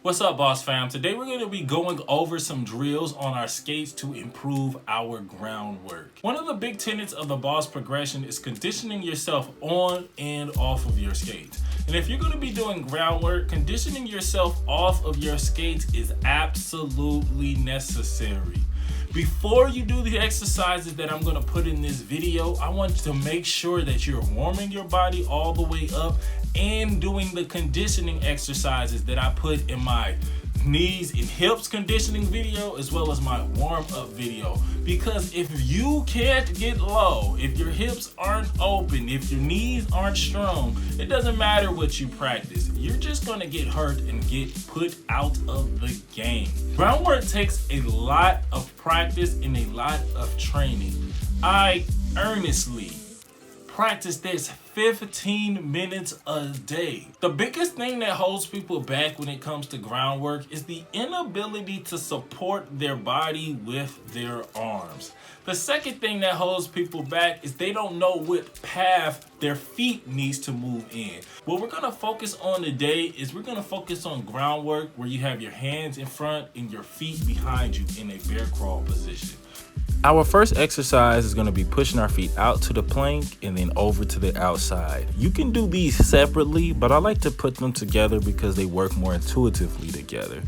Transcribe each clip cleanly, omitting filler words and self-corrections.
What's up, boss fam? Today we're going to be going over some drills on our skates to improve our groundwork. One of the big tenets of the boss progression is conditioning yourself on and off of your skates. And if you're going to be doing groundwork, conditioning yourself off of your skates is absolutely necessary. Before you do the exercises that I'm going to put in this video, I want you to make sure that you're warming your body all the way up and doing the conditioning exercises that I put in my knees and hips conditioning video as well as my warm up video. Because if you can't get low, if your hips aren't open, if your knees aren't strong, it doesn't matter what you practice. You're just going to get hurt and get put out of the game. Groundwork takes a lot of practice and a lot of training. I earnestly practice this 15 minutes a day. The biggest thing that holds people back when it comes to groundwork is the inability to support their body with their arms. The second thing that holds people back is they don't know what path their feet needs to move in. What we're gonna focus on today is we're gonna focus on groundwork where you have your hands in front and your feet behind you in a bear crawl position. Our first exercise is going to be pushing our feet out to the plank and then over to the outside. You can do these separately, but I like to put them together because they work more intuitively together.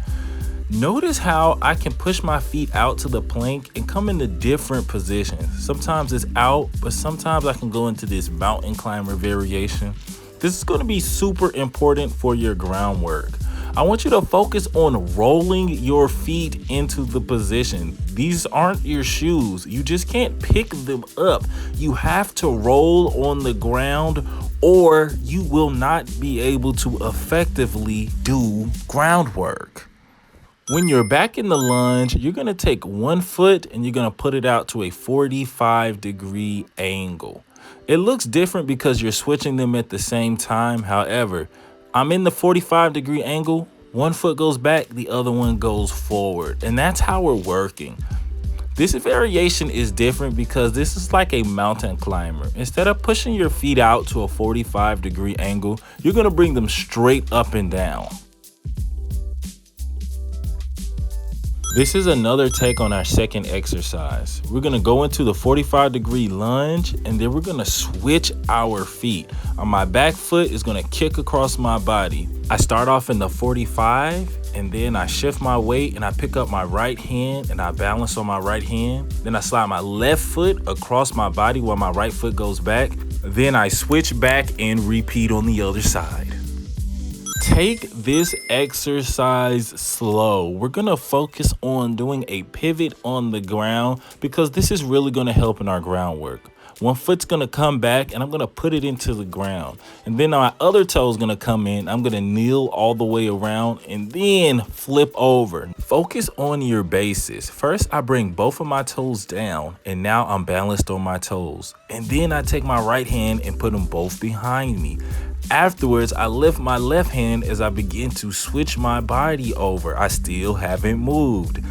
Notice how I can push my feet out to the plank and come into different positions. Sometimes it's out, but sometimes I can go into this mountain climber variation. This is going to be super important for your groundwork. I want you to focus on rolling your feet into the position. These aren't your shoes. You just can't pick them up. You have to roll on the ground or you will not be able to effectively do groundwork. When you're back in the lunge, you're going to take one foot and you're going to put it out to a 45-degree angle. It looks different because you're switching them at the same time. However, I'm in the 45-degree angle, one foot goes back, the other one goes forward, and that's how we're working. This variation is different because this is like a mountain climber. Instead of pushing your feet out to a 45-degree angle, you're gonna bring them straight up and down. This is another take on our second exercise. We're gonna go into the 45-degree lunge and then we're gonna switch our feet. On my back foot is gonna kick across my body. I start off in the 45 and then I shift my weight and I pick up my right hand and I balance on my right hand. Then I slide my left foot across my body while my right foot goes back. Then I switch back and repeat on the other side. Take this exercise slow. We're gonna focus on doing a pivot on the ground because this is really gonna help in our groundwork. One foot's gonna come back and I'm gonna put it into the ground. And then my other toe's gonna come in. I'm gonna kneel all the way around and then flip over. Focus on your bases. First, I bring both of my toes down and now I'm balanced on my toes. And then I take my right hand and put them both behind me. Afterwards, I lift my left hand as I begin to switch my body over. I still haven't moved.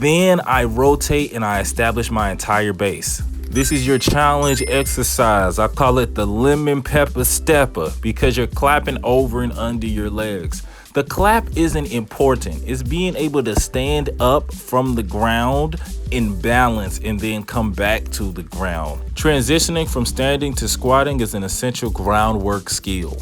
Then I rotate and I establish my entire base. This is your challenge exercise. I call it the lemon pepper stepper because you're clapping over and under your legs. The clap isn't important. It's being able to stand up from the ground in balance and then come back to the ground. Transitioning from standing to squatting is an essential groundwork skill.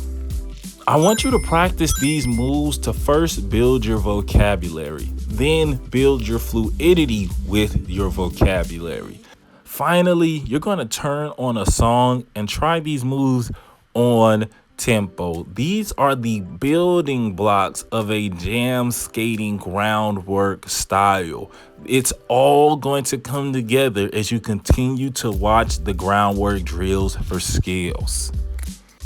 I want you to practice these moves to first build your vocabulary, then build your fluidity with your vocabulary. Finally, you're going to turn on a song and try these moves on tempo. These are the building blocks of a jam skating groundwork style. It's all going to come together as you continue to watch the groundwork drills for skills.